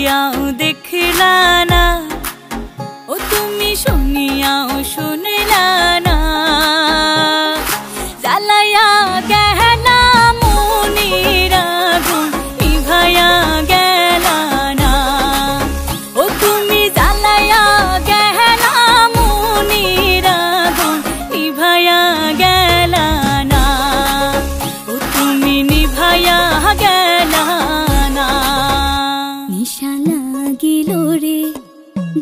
দেখিয়াও দেখলা না, ও তুমি শুনিয়াও শুনলা না। জ্বালাইয়া গেলা মনের আগুন নিভাইয়া গেলা না, ও তুমি জ্বালাইয়া গেলা মনের আগুন নিভাইয়া গেলা না, ও তুমি নিভাইয়া গেলা না। নিশা লাগিল রে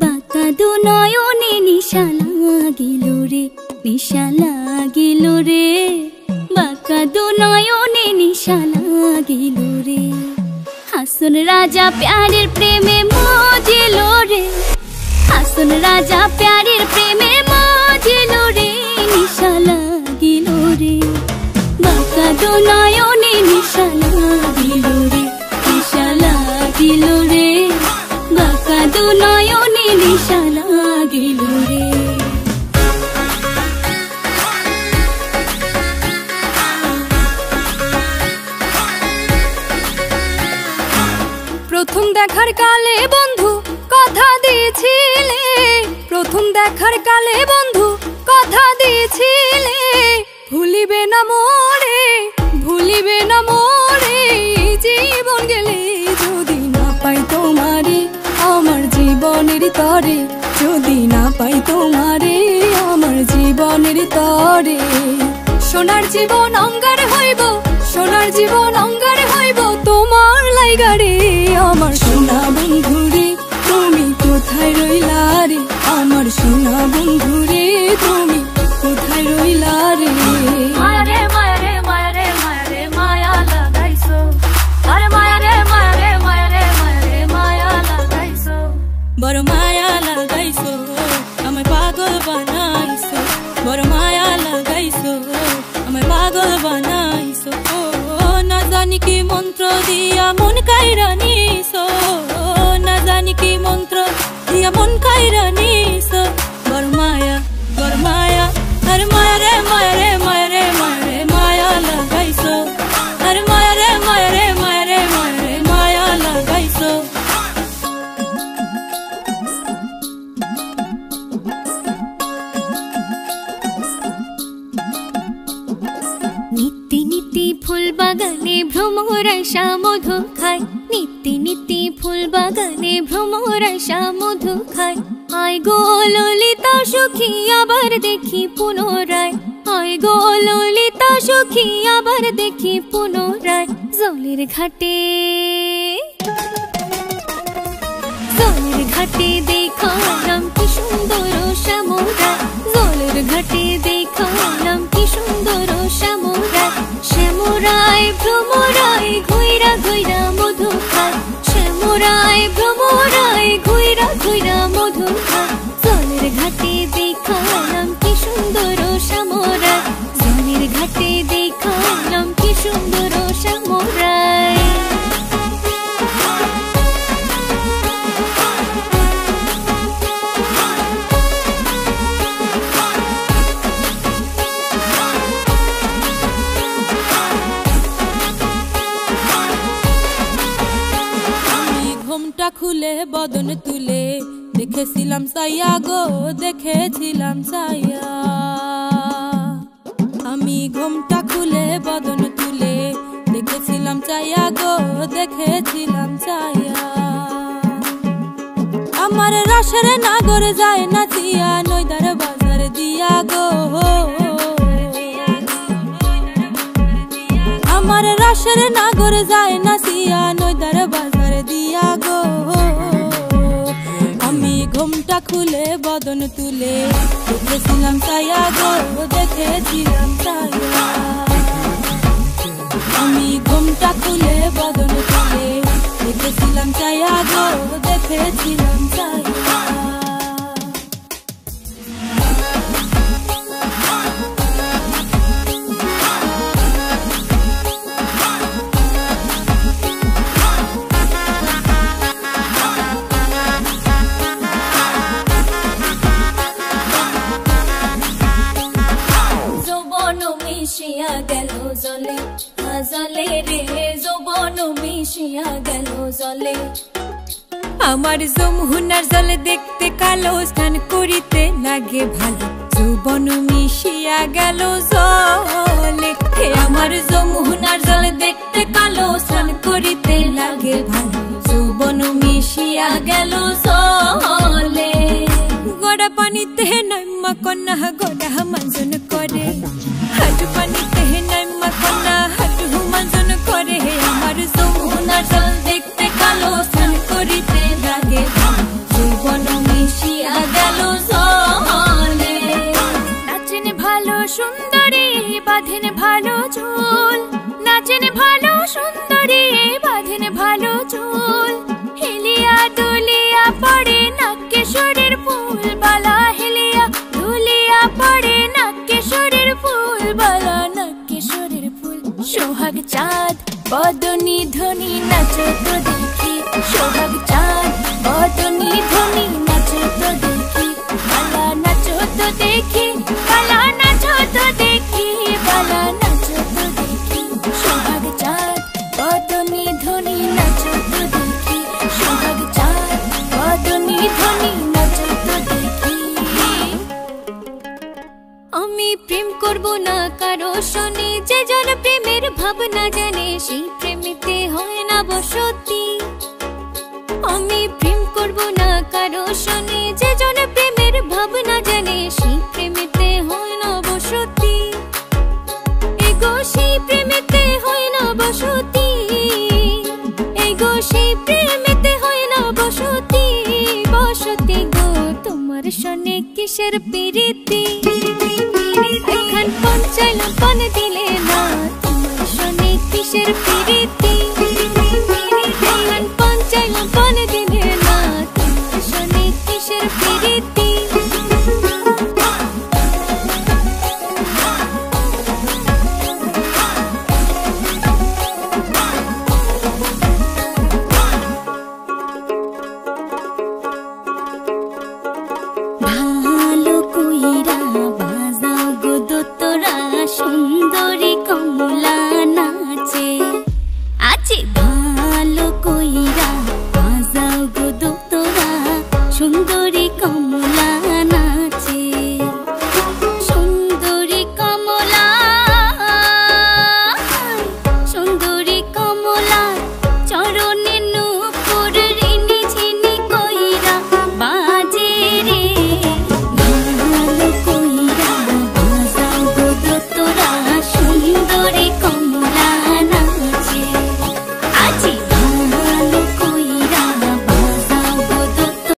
বাঁকা দু নয়নে, নিশা লাগিল রে, নিশা লাগিল রে বাঁকা দু নয়নে, নিশা লাগিল রে। হাসন রাজা প্যারের প্রেমে মজিল রে, হাসন রাজা প্যারের প্রেমে মজিল রে, নিশা লাগিল রে বাঁকা দু নয়নে, নিশা লাগিল রে, নিশা লাগিল রে বাঁকা দু নয়নে, নিশা লাগিল রে। প্রথম দেখার কালে বন্ধু কথা দিয়েছিলে, প্রথম দেখার কালে বন্ধু কথা দিয়েছিলে, ভুলিবে না মোরে, ভুলিবে না মোরে, জীবন গেলে যদি না পাই তোমারে আমার জীবনের তরে, যদি না পাই তোমারে আমার জীবনের তরে। সোনার জীবন অঙ্গার হইব, সোনার জীবন অঙ্গার হইব তোমার লাইগারে, আমার সোনা বন্ধু রে তুমি কোথায় রইলা রে, আমার সোনা বন্ধু রে তুমি কোথায় রইলা রে। মায়া রে মায়া রে মায়া রে মায়া রে মায়া লাগাইছো, আরে মায়া রে মায়া রে মায়া রে মায়া রে মায়া লাগাইছো, বড় মায়া লাগাইছো আমায় পাগল বানাইছো, বড় মায়া লাগাইছো আমায় পাগল বানাইছো। না জানি কি মন্ত্র দিয়া মন কাইরা নিছো, না জানি কি মন্ত্র দিয়া মন কাইরা নিছো, বড় মায়া বড় মায়া, আরে মায়া রে মায়া রে মায়া রে মায়া রে মায়া লাগাইছো, আরে মায়া রে মায়া রে মায়া রে মায়া রে মায়া লাগাইছো। নিত্যি নিত্যি ফুল বাগানে ভ্রমর আশা মধু খায়, নিত্যি নিত্যি ফুল বাগানে ভ্রমর আশা মধু খায়, আয় গো ললিতা সখী আবার দেখি পুনরায়, আয় গো ললিতা সখী আবার দেখি পুনরায়, জলের ঘাটে জলের ঘাটে দেখালাম কি সুন্দর শ্যামরায়, জলের ঘাটে দেখালাম কি সুন্দর শ্যামরায়, শ্যামরায় ভ্রমরায় ঘুইরা ঘুইরা মধু খায়, শ্যামরায় ভ্রমরায় ঘুইরা ঘুইরা মধু খায়, জলের ঘাটে দেখালাম কি সুন্দর শ্যামরায়, জলের ঘাটে দেখালাম কি সুন্দর শ্যামরায়। ঘুমটা খুলে বদন তুলে দেখেছিলাম সাইয়া গো, দেখেছিলাম সাইয়া, আমি ঘুমটা খুলে বদন তুলে দেখেছিলাম চাইয়া গো, দেখেছিলাম চাইয়া। আমার রসের নাগর যায় নাচিয়া নইদার বাজার দিয়া গো, আমার রসের নাগর যায় নাচিয়া নইদার বাজার দিয়া গো, আমি ঘুমটা খুলে বদন তুলে দেখেছিলাম চাইয়া গো, দেখেছিলাম চাইয়া, আমি ঘুমটা খুলে বদন তুলে দেখেছিলাম চাইয়া গো, দেখেছিলাম চাইয়া। মিশিয়া গেল জলে জলে রে, যৌবন মিশিয়া গেল জলে, আমার যমুনার জলে দেখতে কালো, স্নান করিতে লাগে ভালো, যৌবন মিশিয়া গেল জলে। হে আমার যমুনার জলে দেখতে কালো, স্নান করিতে লাগে ভালো, যৌবন মিশিয়া গেল জলে। গড়া পানিতে নাইমা কন্যা গড়া মানজন করে, হাঁটু পানিতে নাইমা কন্যা হাঁটু মানজন করে। হে আমার যমুনার জল দেখতে কালো, স্নান করিতে লাগে ভালো, যৌবন মিশিয়া গেল জলে। নাচেন ভালো সুন্দরী বাঁধেন ভালো চুল, নাচেন ভালো সুন্দরী বাঁধেন ভালো চুল। হেলিয়া দুলিয়া পড়ে নাকেশ্বরের ফুল বালা, হেলিয়া দুলিয়া পড়ে নাকেশ্বরের ফুল বালা, নাকেশ্বরের ফুল। সোহাগ চাঁদ বদনী ধ্বনি নাচো তো দেখি, সোহাগ চাঁদ বদনী ধ্বনি নাচো তো দেখি, বালা নাচো তো দেখি, বালা নাচো তো দেখি, বালা নাচো তো দেখি। সোহাগ চাঁদ বদনী ধ্বনি নাচো তো দেখি, সোহাগ চাঁদ বদনী ধ্বনি নাচো তো দেখি। আমি প্রেম করব না কারো শোনে, যে জন প্রেমের ভাবনা জানে সেই প্রেমিতে হয় না বসতি। আমি প্রেম করব না কারো শোনে, যে জন প্রেমের ভাবনা জানে সেই প্রেমিতে হয় না বসতি। এগো সেই প্রেম